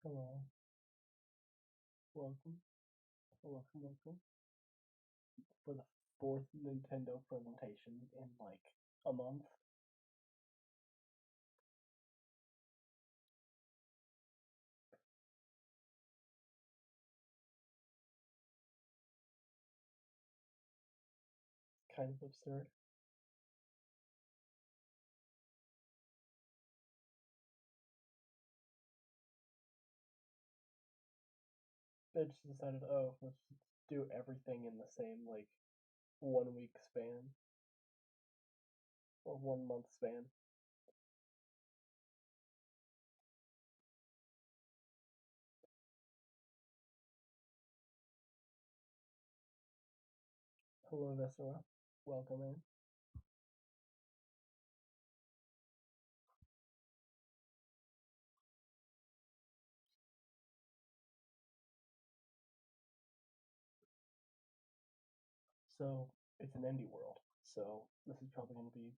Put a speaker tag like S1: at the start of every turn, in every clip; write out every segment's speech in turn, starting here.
S1: Hello, welcome, welcome for the fourth Nintendo presentation in like a month. Kind of absurd. They just decided, oh, let's just do everything in the same like 1 week span or 1 month span. Hello, Vesera. Welcome in. So it's an indie world. So this is probably going to be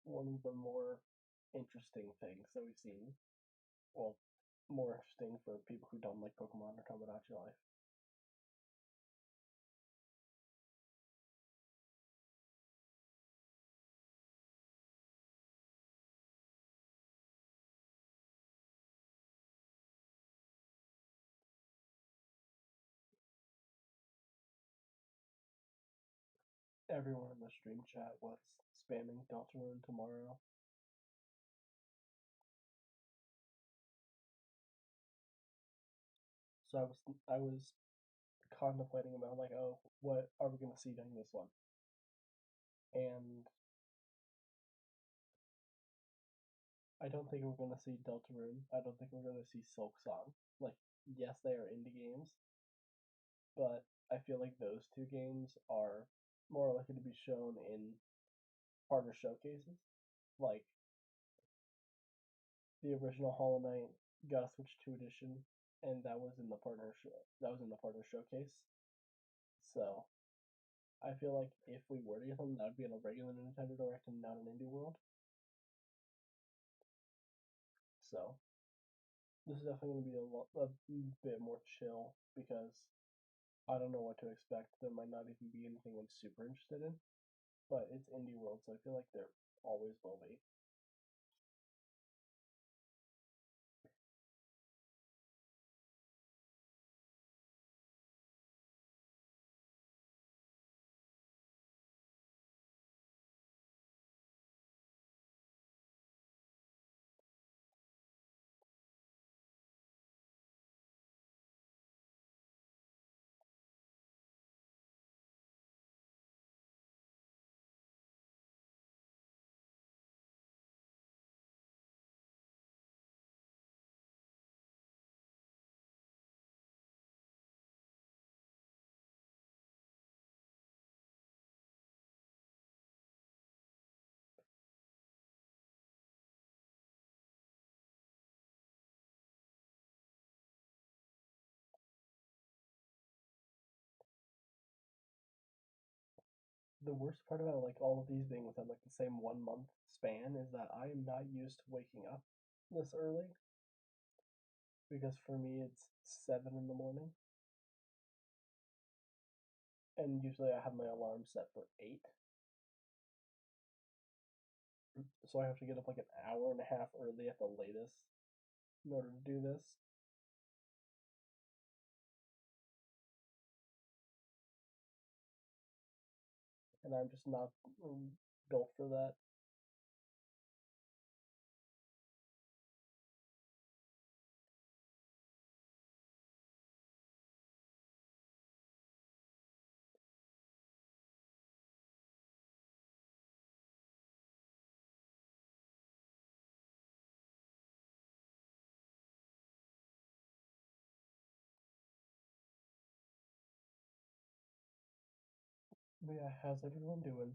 S1: one of the more interesting things that we've seen. Well, more interesting for people who don't like Pokemon or Tomodachi Life. Everyone in the stream chat was spamming Deltarune tomorrow. So I was contemplating about like, oh, what are we gonna see during this one? And I don't think we're gonna see Deltarune. I don't think we're gonna see Silk Song. Like, yes, they are indie games, but I feel like those two games are more likely to be shown in partner showcases. Like the original Hollow Knight got a Switch 2 edition, and that was in the partner showcase. So I feel like if we were to get them, that would be in a regular Nintendo Direct and not an Indie World. So this is definitely going to be a bit more chill because I don't know what to expect. There might not even be anything I'm super interested in, but it's Indie World, so I feel like there always will be. The worst part about like all of these being within like the same 1 month span is that I am not used to waking up this early because for me it's 7 in the morning, and usually I have my alarm set for 8. So I have to get up like an hour and a half early at the latest in order to do this. And I'm just not built for that. But yeah, how's everyone doing?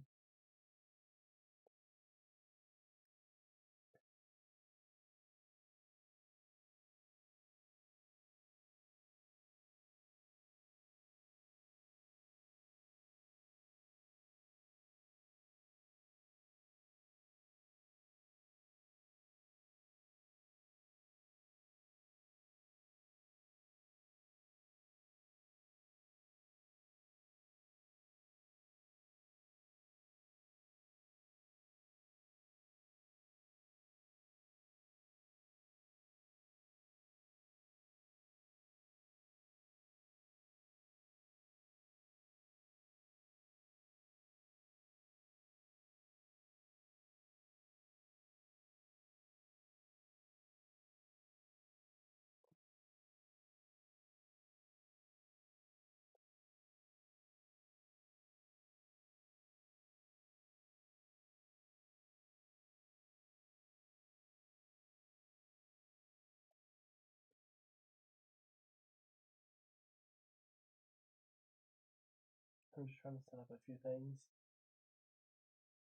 S1: I'm just trying to set up a few things.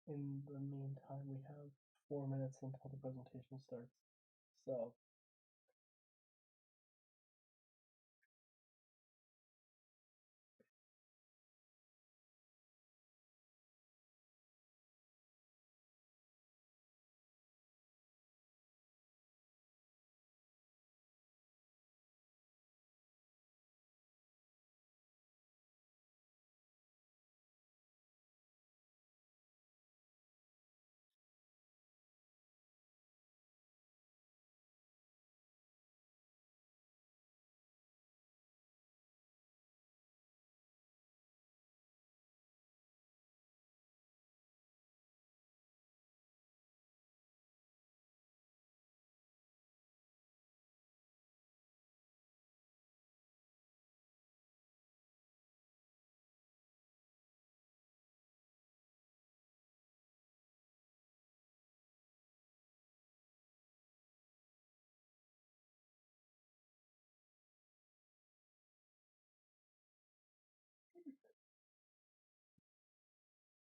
S1: In the meantime, we have 4 minutes until the presentation starts. So,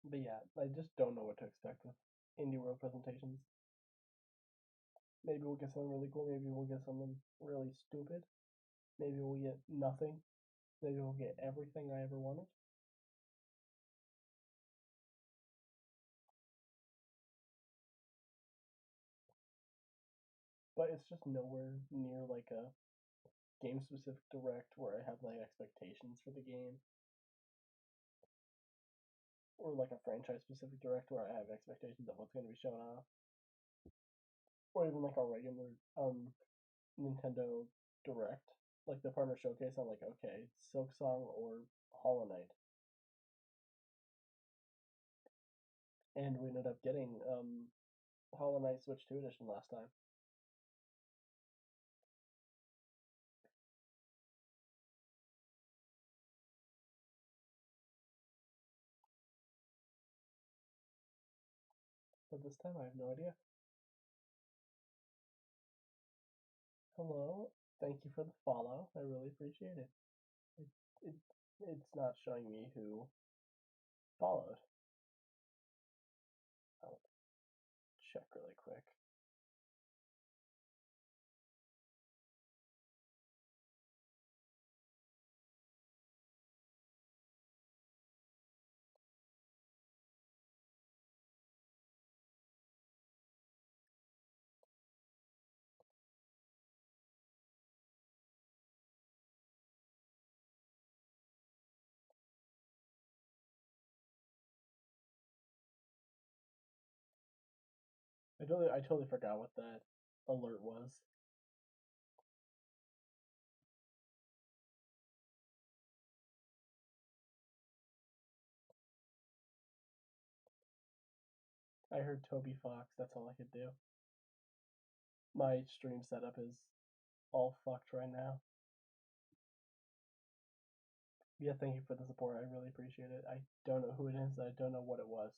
S1: but yeah, I just don't know what to expect with Indie World presentations. Maybe we'll get something really cool. Maybe we'll get something really stupid. Maybe we'll get nothing. Maybe we'll get everything I ever wanted. But it's just nowhere near like a game specific direct where I have like expectations for the game. Or like a franchise specific direct where I have expectations of what's going to be shown off. Or even like a regular Nintendo Direct. Like the partner showcase, I'm like, okay, Silksong or Hollow Knight. And we ended up getting Hollow Knight Switch 2 edition last time. But this time I have no idea. Hello, thank you for the follow. I really appreciate it. It it's not showing me who followed. I'll check really quick. I totally forgot what that alert was. I heard Toby Fox, that's all I could do. My stream setup is all fucked right now. Yeah, thank you for the support. I really appreciate it. I don't know who it is. I don't know what it was.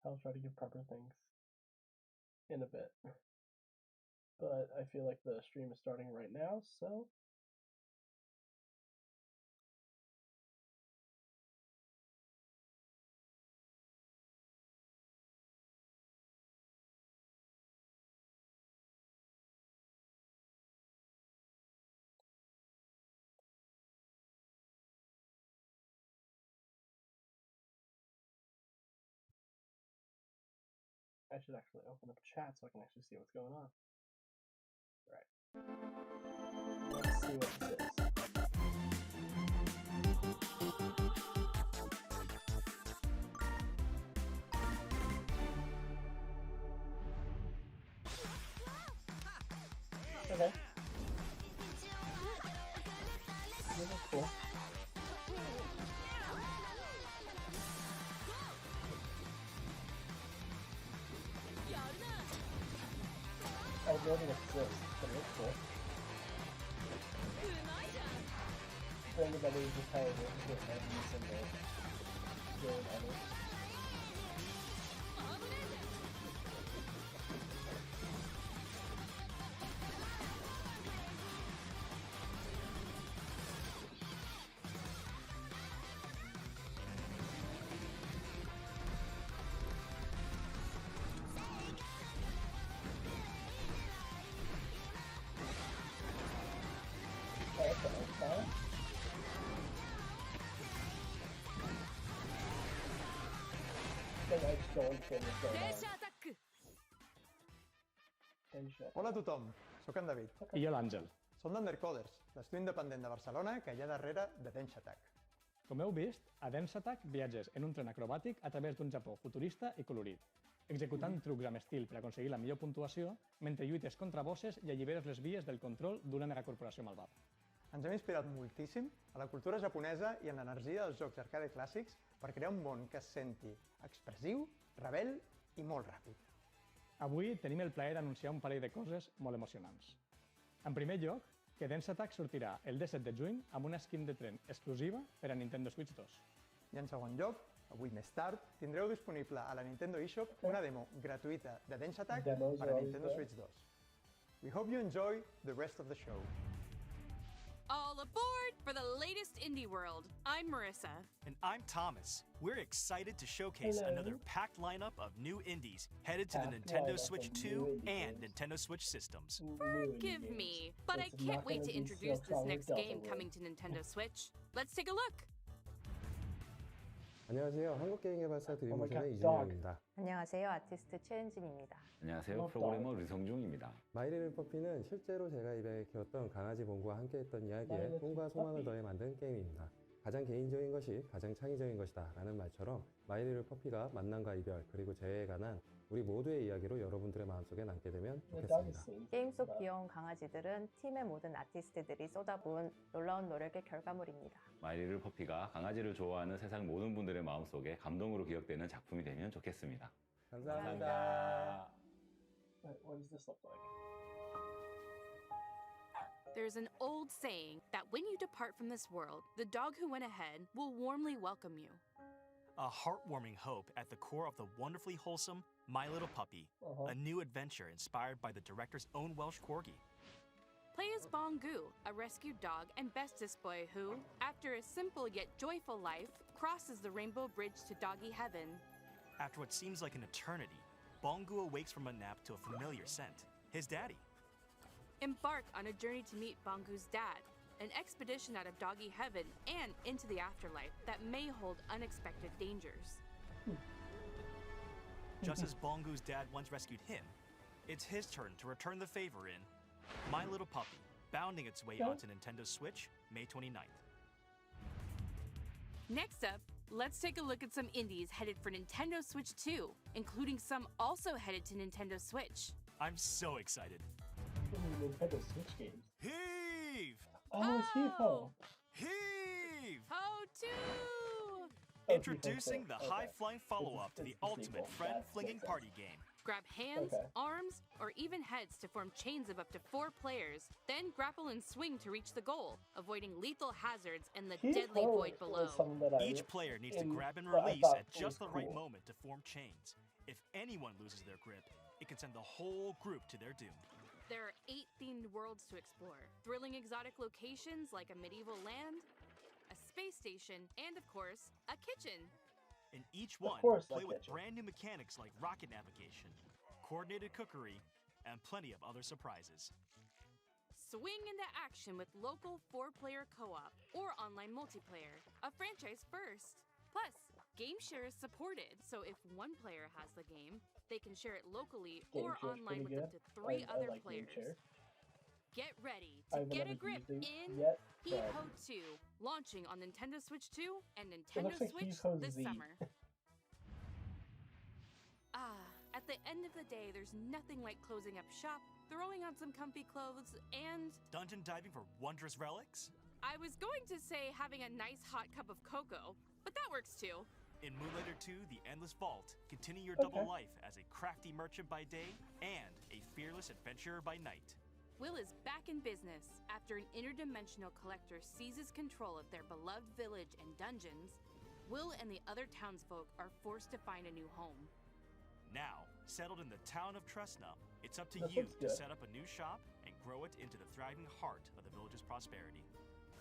S1: I'll try to give proper things in a bit. But I feel like the stream is starting right now, so I should actually open up chat so I can actually see what's going on. Right. Let's see what this is. Okay. This is cool. I know it exists, but it looks cool. thing that is just how it works with every single game ever. Okay. I just don't understand what's going on. Tension.
S2: Hola a tothom, sóc en David.
S3: I jo l'Àngel.
S2: Som d'Undercoders, l'estudi independent de Barcelona que hi ha darrere de Densha Attack.
S3: Com heu vist, a Dance Attack viatges en un tren acrobàtic a través d'un Japó futurista i colorit, executant trucs amb estil per aconseguir la millor puntuació mentre lluites contra bosses i alliberes les vies del control d'una megacorporació malvada.
S2: Ens hem inspirat moltíssim a la cultura japonesa i en l'energia dels jocs arcade clàssics per crear un món que es senti expressiu, rebel i molt ràpid.
S3: Avui tenim el plaer d'anunciar un parell de coses molt emocionants. En primer lloc, que Dance Attack sortirà el 17 de juny amb una skin de tren exclusiva per a Nintendo Switch 2.
S2: I en segon lloc, avui més tard, tindreu disponible a la Nintendo eShop una demo gratuïta de Densha Attack per a Nintendo Switch 2. We hope you enjoy the rest of the show.
S4: All aboard for the latest indie world. I'm Marissa.
S5: And I'm Thomas. We're excited to showcase another packed lineup of new indies headed to the Nintendo Switch 2 and Nintendo Switch systems.
S4: Forgive me, but I can't wait to introduce this next game coming to Nintendo Switch. Let's take a look.
S6: 안녕하세요. 한국게임개발사
S1: my
S6: 드림모션의
S1: God,
S6: 이준영입니다.
S7: 안녕하세요. 아티스트 최은진입니다.
S8: 안녕하세요. 프로그래머 류성중입니다.
S6: 마이리를 퍼피는 실제로 제가 입양해 키웠던 강아지 봉구와 함께했던 이야기에 꿈과 소망을 더해 만든 게임입니다. 가장 개인적인 것이 가장 창의적인 것이다 라는 말처럼 마이리를 퍼피가 만남과 이별 그리고 재회에 관한 우리 모두의 이야기로 여러분들의 마음속에 남게 되면 좋겠습니다.
S7: 게임 속 귀여운 강아지들은 팀의 모든 아티스트들이 쏟아부은 놀라운 노력의 결과물입니다.
S8: 마이리를 퍼피가 강아지를 좋아하는 세상 모든 분들의 마음속에 감동으로 기억되는 작품이 되면 좋겠습니다.
S6: 감사합니다.
S1: What does this look like?
S4: There's an old saying that when you depart from this world, the dog who went ahead will warmly welcome you.
S5: A heartwarming hope at the core of the wonderfully wholesome My Little Puppy, a new adventure inspired by the director's own Welsh Corgi.
S4: Play as Bongu, a rescued dog and bestest boy who, after a simple yet joyful life, crosses the rainbow bridge to doggy heaven.
S5: After what seems like an eternity, Bongu awakes from a nap to a familiar scent, his daddy.
S4: Embark on a journey to meet Bongu's dad, an expedition out of doggy heaven and into the afterlife that may hold unexpected dangers.
S5: Just as Bongu's dad once rescued him, it's his turn to return the favor in My Little Puppy, bounding its way onto Nintendo Switch May 29th.
S4: Next up, let's take a look at some indies headed for Nintendo Switch 2, including some also headed to Nintendo Switch.
S5: I'm so excited.
S1: Nintendo Switch games.
S5: Heave!
S1: Oh, it's Hifo.
S5: Heave!
S4: How to!
S5: Introducing the high-flying follow-up to the ultimate friend-flinging party game.
S4: Grab hands, arms, or even heads to form chains of up to 4 players, then grapple and swing to reach the goal, avoiding lethal hazards and the deadly void below.
S5: Each player needs to grab and release at just the right moment to form chains. If anyone loses their grip, it can send the whole group to their doom.
S4: There are 8 themed worlds to explore, thrilling exotic locations like a medieval land, a space station, and of course, a kitchen.
S5: In each one, play with brand new mechanics like rocket navigation, coordinated cookery, and plenty of other surprises.
S4: Swing into action with local 4-player co-op or online multiplayer, a franchise first. Plus, game share is supported, so if one player has the game, they can share it locally or online with up to 3 other players. Get ready to get a grip in He-Ho 2, launching on Nintendo Switch 2 and Nintendo Switch this summer. At the end of the day, there's nothing like closing up shop, throwing on some comfy clothes, and
S5: dungeon diving for wondrous relics?
S4: I was going to say having a nice hot cup of cocoa, but that works too.
S5: In Moonlighter 2, The Endless Vault, continue your double life as a crafty merchant by day and a fearless adventurer by night.
S4: Will is back in business. After an interdimensional collector seizes control of their beloved village and dungeons, Will and the other townsfolk are forced to find a new home.
S5: Now, settled in the town of Tresna, it's up to
S1: That
S5: you
S1: looks
S5: to
S1: good.
S5: set up a new shop and grow it into the thriving heart of the village's prosperity.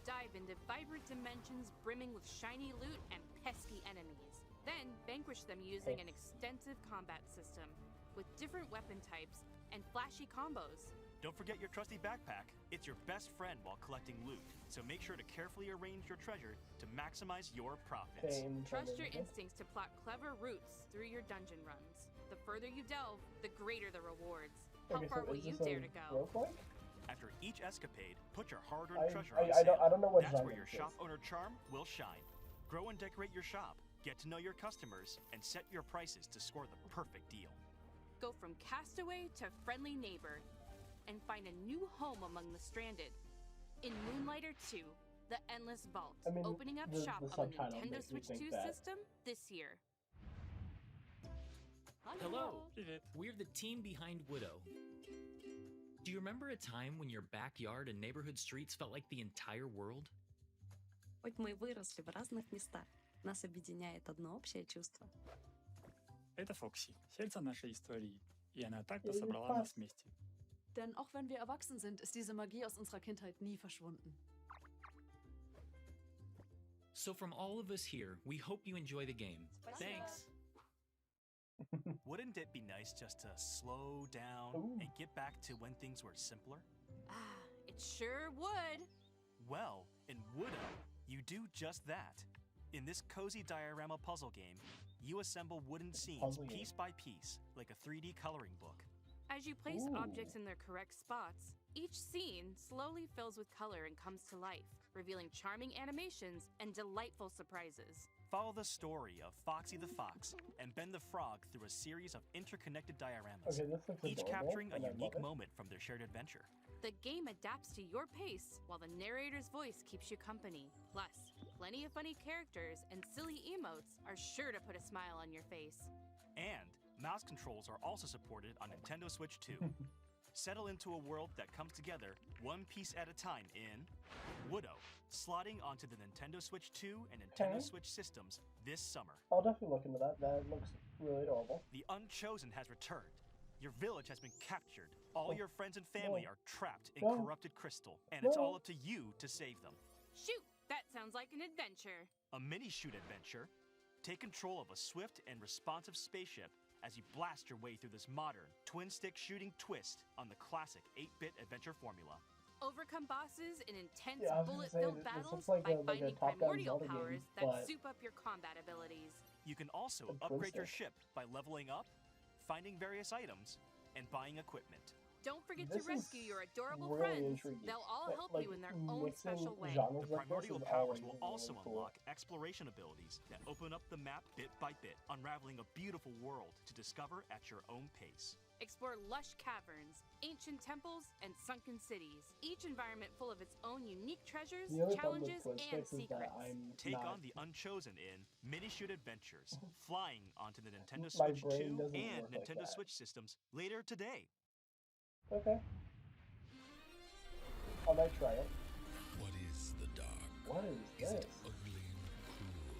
S4: Dive into vibrant dimensions brimming with shiny loot and pesky enemies. Then vanquish them using an extensive combat system with different weapon types and flashy combos.
S5: Don't forget your trusty backpack. It's your best friend while collecting loot, so make sure to carefully arrange your treasure to maximize your profits.
S4: Trust your instincts to plot clever routes through your dungeon runs. The further you delve, the greater the rewards. How
S1: Okay,
S4: far
S1: so
S4: will
S1: is
S4: you
S1: this
S4: dare
S1: a
S4: to go?
S1: roguelike?
S5: After each escapade, put your hard-earned treasure
S1: I
S5: on sale.
S1: don't know what
S5: That's
S1: genre
S5: where your
S1: this
S5: shop
S1: is.
S5: owner charm will shine. Grow and decorate your shop, get to know your customers, and set your prices to score the perfect deal.
S4: Go from castaway to friendly neighbor and find a new home among the stranded. In Moonlighter 2, The Endless Vault,
S1: I mean,
S4: opening up
S1: the
S4: shop on the
S1: subtitle
S4: Nintendo
S1: makes me
S4: Switch
S1: think
S4: 2
S1: that.
S4: system this year.
S9: Hello, we're the team behind Widow. Do you remember a time when your backyard and neighborhood streets felt like the entire world?
S10: Хоть мы выросли в разных местах, нас объединяет одно общее чувство.
S11: Это Фокси, сердце нашей истории, и она так-то собрала нас вместе.
S12: Denn auch wenn wir erwachsen sind, ist diese Magie aus unserer Kindheit nie verschwunden.
S9: So from all of us here, we hope you enjoy the game. Thanks.
S5: Wouldn't it be nice just to slow down and get back to when things were simpler?
S4: Ah, it sure would.
S5: Well, in Widow, you do just that. In this cozy diorama puzzle game, you assemble wooden scenes piece by piece, like a 3D coloring book.
S4: As you place objects in their correct spots, each scene slowly fills with color and comes to life, revealing charming animations and delightful surprises.
S5: Follow the story of Foxy the Fox and Ben the Frog through a series of interconnected dioramas,
S1: Okay, this looks
S5: each
S1: adorable,
S5: capturing a
S1: and I love
S5: unique
S1: it.
S5: moment from their shared adventure.
S4: The game adapts to your pace, while the narrator's voice keeps you company. Plus, plenty of funny characters and silly emotes are sure to put a smile on your face.
S5: And mouse controls are also supported on Nintendo Switch 2. Settle into a world that comes together one piece at a time in Widow, slotting onto the Nintendo Switch 2 and Nintendo Switch systems this summer.
S1: I'll definitely look into that. That looks really adorable.
S5: The Unchosen has returned. Your village has been captured. All your friends and family are trapped in corrupted crystal, and it's all up to you to save them.
S4: Shoot, that sounds like an adventure.
S5: A mini-shoot adventure. Take control of a swift and responsive spaceship as you blast your way through this modern twin-stick shooting twist on the classic 8-bit adventure formula.
S4: Overcome bosses in intense
S1: Yeah, I was gonna say,
S4: bullet-filled
S1: this
S4: battles
S1: looks like
S4: by
S1: a
S4: finding
S1: Top Gun
S4: primordial
S1: Zelda game,
S4: powers that
S1: but-
S4: soup up your combat abilities.
S5: You can also
S1: A
S5: upgrade your
S1: twin-stick.
S5: ship by leveling up, finding various items, and buying equipment.
S4: Don't forget
S1: This
S4: to rescue
S1: is
S4: your adorable
S1: really
S4: friends.
S1: intriguing.
S4: They'll all help
S1: Like,
S4: you in their own
S1: mixing
S4: special way.
S1: genres
S5: The
S1: like this
S5: primordial
S1: is
S5: powers
S1: always
S5: will
S1: really
S5: also
S1: cool.
S5: unlock exploration abilities that open up the map bit by bit, unraveling a beautiful world to discover at your own pace.
S4: Explore lush caverns, ancient temples, and sunken cities. Each environment full of its own unique treasures,
S1: The only problem with
S4: challenges,
S1: twin
S4: and
S1: sticks is that
S4: secrets.
S1: I'm
S5: Take
S1: not,
S5: on the Unchosen in Mini-Shoot Adventures, flying onto the Nintendo
S1: My
S5: Switch
S1: brain
S5: 2
S1: doesn't
S5: and
S1: work like
S5: Nintendo
S1: that.
S5: Switch systems later today.
S1: Okay. I might try it.
S13: What is the dark?
S1: What is
S13: Is
S1: this?
S13: it ugly and cruel?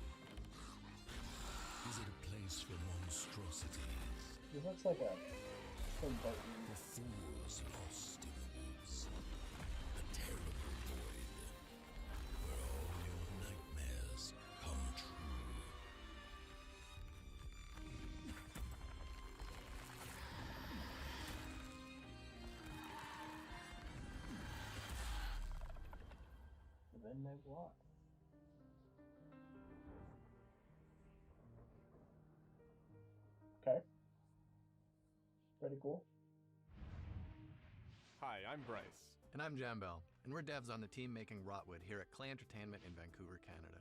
S13: Is it a place for monstrosities?
S1: This looks like a Tim Burton.
S13: For fools lost in the woods? A terrible void where all your nightmares come true.
S1: The Midnight Walk. Okay. Pretty cool.
S14: Hi, I'm Bryce.
S15: And I'm Jambel, and we're devs on the team making Rotwood here at Clay Entertainment in Vancouver, Canada.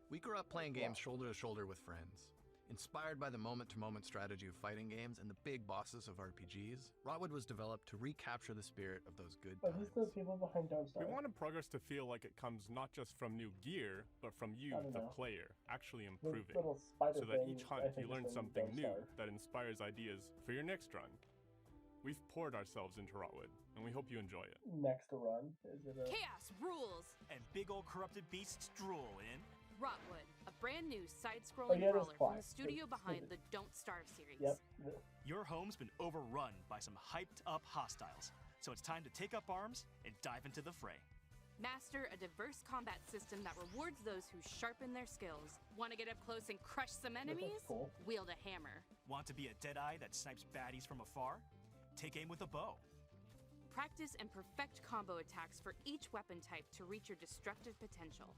S15: We grew up playing games shoulder to shoulder with friends. Inspired by the moment-to-moment strategy of fighting games and the big bosses of RPGs, Rotwood was developed to recapture the spirit of those good
S1: Are
S15: times.
S1: these the people behind Don't
S14: We
S1: Starve?
S14: wanted progress to feel like it comes not just from new gear, but from you,
S1: I don't
S14: the
S1: know.
S14: player, actually
S1: The
S14: improving.
S1: little spider
S14: So that
S1: thing,
S14: each
S1: I
S14: hunt
S1: think
S14: you
S1: is
S14: learn
S1: from
S14: something
S1: Don't
S14: new
S1: Starve.
S14: that inspires ideas for your next run. We've poured ourselves into Rotwood, and we hope you enjoy it.
S1: Next run, is it a...
S4: Chaos rules!
S5: And big old corrupted beasts drool in
S4: Rotwood, a brand new side-scrolling brawler from the studio behind the Don't Starve series.
S1: Yep.
S5: Your home's been overrun by some hyped-up hostiles, so it's time to take up arms and dive into the fray.
S4: Master a diverse combat system that rewards those who sharpen their skills. Want to get up close and crush some enemies?
S1: Cool.
S4: Wield a hammer.
S5: Want to be a Deadeye that snipes baddies from afar? Take aim with a bow.
S4: Practice and perfect combo attacks for each weapon type to reach your destructive potential.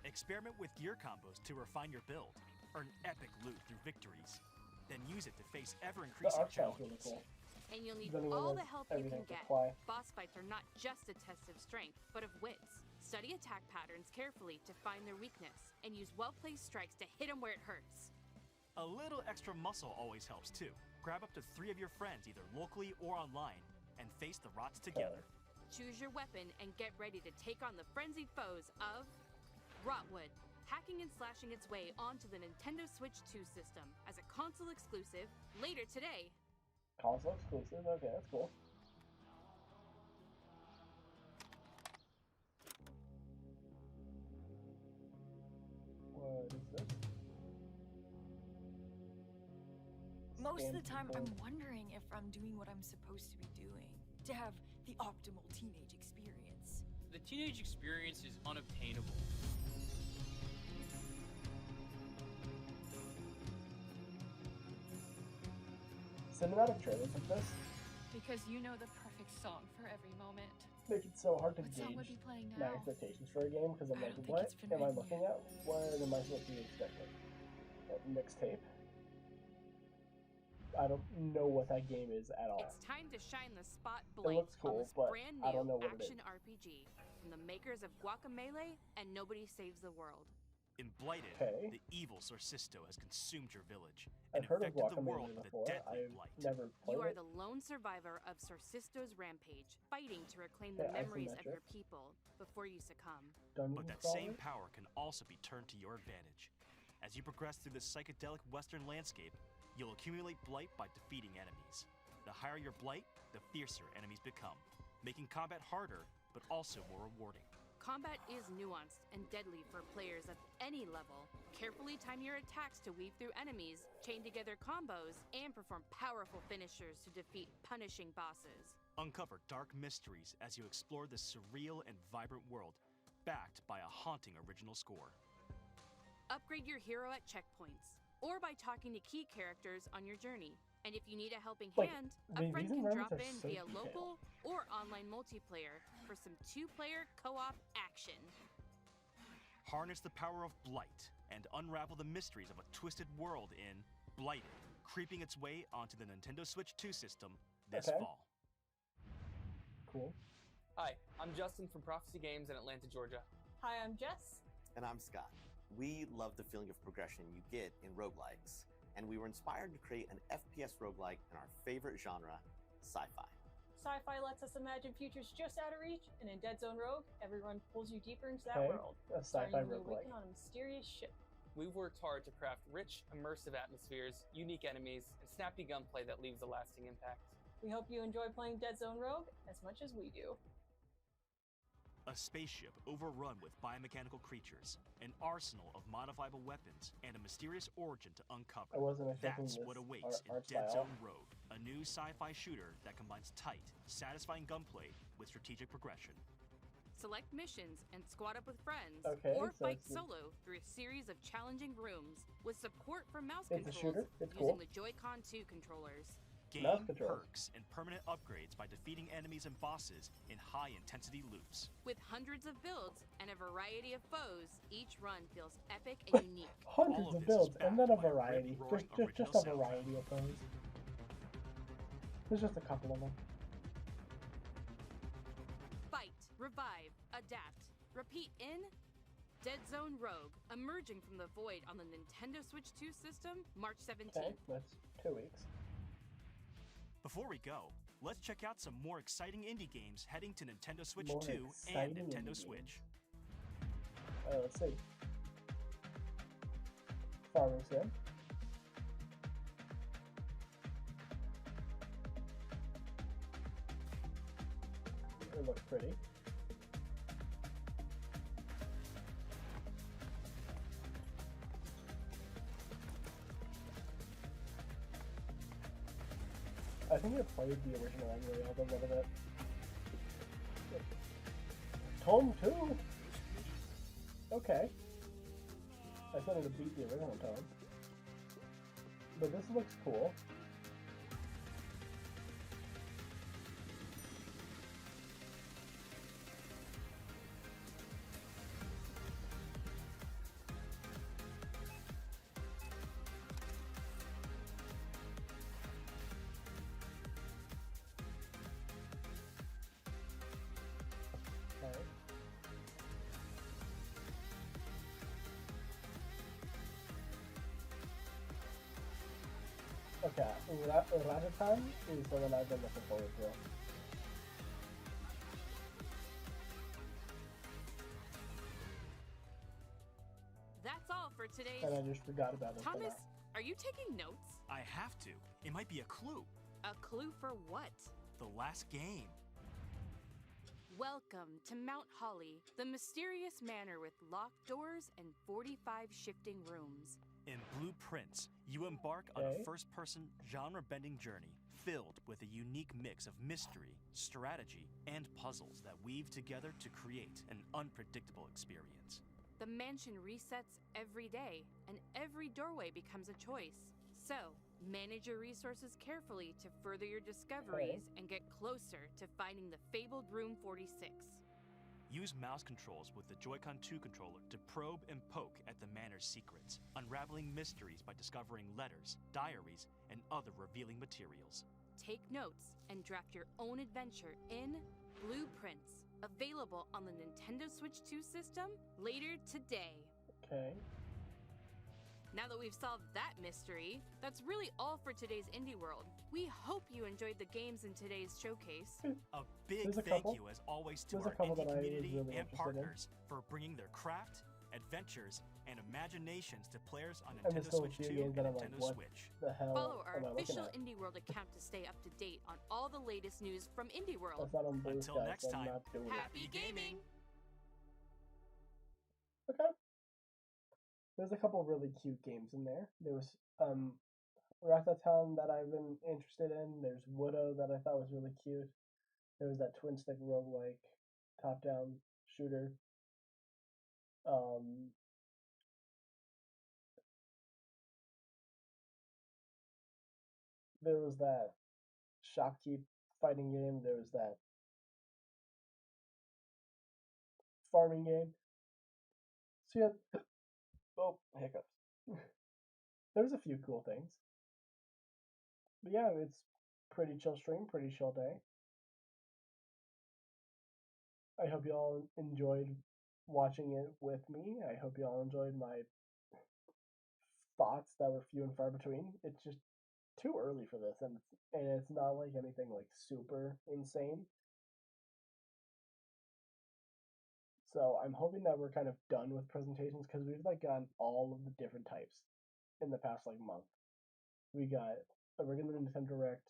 S5: Experiment with gear combos to refine your build. Earn epic loot through victories. Then use it to face ever-increasing challenges.
S1: Really cool.
S4: And you'll need all the help you can get. Boss fights are not just a test of strength, but of wits. Study attack patterns carefully to find their weakness, and use well-placed strikes to hit them where it hurts.
S5: A little extra muscle always helps too. Grab up to 3 of your friends, either locally or online, and face the rots together.
S4: Choose your weapon and get ready to take on the frenzied foes of Rotwood, hacking and slashing its way onto the Nintendo Switch 2 system as a console exclusive later today.
S1: Console exclusive? Okay, that's cool. What is this?
S16: Most of the time, I'm wondering if I'm doing what I'm supposed to be doing to have the optimal teenage experience.
S17: The teenage experience is unobtainable.
S1: Cinematic trailers like this
S12: Because you know the perfect song for every moment.
S1: make it so hard to
S12: What song would
S1: gauge
S12: be playing
S1: my
S12: now?
S1: expectations for a game because I'm like, what am I looking at? What am I supposed to be expecting? A mixtape? I don't know what that game is at all.
S4: It's time to shine the
S1: It
S4: spotlight
S1: looks
S4: on
S1: cool,
S4: this
S1: but
S4: brand
S1: I don't know
S4: new
S1: what it
S4: action
S1: is.
S4: RPG from the makers of Guacamelee and Nobody Saves the World.
S5: In Blighted,
S1: Okay.
S5: the evil Sorcisto has consumed your village
S1: I've
S5: and
S1: heard of
S5: infected the world
S1: Guacamelee
S5: with
S1: before.
S5: a deadly
S1: I've
S5: blight.
S1: never played
S4: You are
S1: it.
S4: the lone survivor of Sorcisto's rampage, fighting to reclaim the
S1: Yeah,
S4: memories of
S1: isometric.
S4: your people before you succumb.
S5: But that same power can also be turned to your advantage. As you progress through this psychedelic western landscape, you'll accumulate blight by defeating enemies. The higher your blight, the fiercer enemies become, making combat harder, but also more rewarding.
S4: Combat is nuanced and deadly for players of any level. Carefully time your attacks to weave through enemies, chain together combos, and perform powerful finishers to defeat punishing bosses.
S5: Uncover dark mysteries as you explore this surreal and vibrant world, backed by a haunting original score.
S4: Upgrade your hero at checkpoints, or by talking to key characters on your journey. And if you need a helping hand, a friend
S1: these
S4: can
S1: environments
S4: drop
S1: are
S4: in
S1: so
S4: via
S1: detailed.
S4: local or online multiplayer for some 2-player co-op action.
S5: Harness the power of blight and unravel the mysteries of a twisted world in Blighted, creeping its way onto the Nintendo Switch 2 system this
S1: Okay.
S5: fall.
S1: Cool.
S17: Hi, I'm Justin from Prophecy Games in Atlanta, Georgia.
S18: Hi, I'm Jess.
S19: And I'm Scott. We love the feeling of progression you get in roguelikes, and we were inspired to create an FPS roguelike in our favorite genre, sci-fi.
S18: Sci-fi lets us imagine futures just out of reach, and in Dead Zone Rogue, everyone pulls you deeper into that
S1: Okay,
S18: world.
S1: a sci-fi
S18: starting you
S1: roguelike.
S18: awaken on a mysterious ship.
S17: We've worked hard to craft rich, immersive atmospheres, unique enemies, and snappy gunplay that leaves a lasting impact.
S18: We hope you enjoy playing Dead Zone Rogue as much as we do.
S5: A spaceship overrun with biomechanical creatures, an arsenal of modifiable weapons, and a mysterious origin to uncover.
S1: I wasn't expecting
S5: That's
S1: this
S5: what awaits in
S1: art
S5: Dead
S1: style.
S5: Zone Rogue, a new sci-fi shooter that combines tight, satisfying gunplay with strategic progression.
S4: Select missions and squad up with friends,
S1: Okay,
S4: or
S1: so
S4: fight
S1: it's a-
S4: solo through a series of challenging rooms with support for mouse
S1: It's a
S4: controls
S1: shooter? It's
S4: using
S1: cool.
S4: the Joy-Con 2 controllers.
S5: Gain
S1: Mouse controls.
S5: perks and permanent upgrades by defeating enemies and bosses in high-intensity loops.
S4: With hundreds of builds and a variety of foes, each run feels epic and unique.
S1: Hundreds of builds and then a variety. Just a variety of those. There's just a couple of them.
S4: Fight, revive, adapt, repeat in Dead Zone Rogue, emerging from the void on the Nintendo Switch 2 system, March 17th.
S1: Okay, that's 2 weeks.
S5: Before we go, let's check out some more exciting indie games heading to Nintendo Switch
S1: More
S5: 2 and
S1: exciting
S5: Nintendo
S1: indie
S5: Switch.
S1: Let's see. Farming Sim. It looks pretty. I think I played the original Unreal a little bit. Tome 2? Okay. I still need to beat the original Tome. But this looks cool. Okay, Ratatan is the one I've been looking forward to.
S4: That's all for today's...
S1: And I just forgot about it.
S4: Thomas, are you taking notes?
S5: I have to. It might be a clue.
S4: A clue for what?
S5: The last game.
S4: Welcome to Mount Holly, the mysterious manor with locked doors and 45 shifting rooms.
S5: In Blueprints, you embark on a first-person, genre-bending journey filled with a unique mix of mystery, strategy, and puzzles that weave together to create an unpredictable experience.
S4: The mansion resets every day, and every doorway becomes a choice. So, manage your resources carefully to further your discoveries and get closer to finding the fabled Room 46.
S5: Use mouse controls with the Joy-Con 2 controller to probe and poke at the manor's secrets, unraveling mysteries by discovering letters, diaries, and other revealing materials.
S4: Take notes and draft your own adventure in Blueprints, available on the Nintendo Switch 2 system later today.
S1: Okay.
S4: Now that we've solved that mystery, that's really all for today's Indie World. We hope you enjoyed the games in today's showcase.
S5: A big thank you, as always, to our indie community and partners for bringing their craft, adventures, and imaginations to players on Nintendo Switch 2 and Nintendo Switch.
S4: Follow our official Indie World account to stay up to date on all the latest news from Indie World.
S5: Until next time, happy gaming!
S1: Okay. There's a couple really cute games in there. There was Ratatan that I've been interested in. There's Widow that I thought was really cute. There was that twin stick roguelike top-down shooter. There was that Shopkeep fighting game. There was that farming game. So yeah. Oh, hiccups. There's a few cool things. But yeah, it's pretty chill stream, pretty chill day. I hope you all enjoyed watching it with me. I hope you all enjoyed my thoughts that were few and far between. It's just too early for this, and it's not like anything like super insane. So I'm hoping that we're kind of done with presentations, because we've like gotten all of the different types in the past like month. We got a regular Nintendo Direct.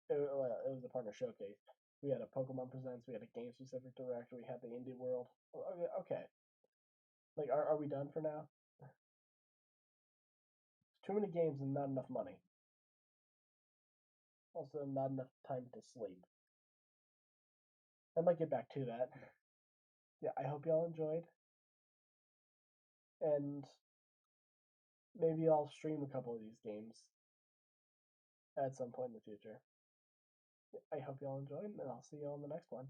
S1: It was a partner showcase. We had a Pokemon Presents. We had a game specific Direct. We had the Indie World. Okay. Like, are we done for now? Too many games and not enough money. Also, not enough time to sleep. I might get back to that. Yeah, I hope y'all enjoyed. And maybe I'll stream a couple of these games at some point in the future. I hope y'all enjoyed, and I'll see you on the next one.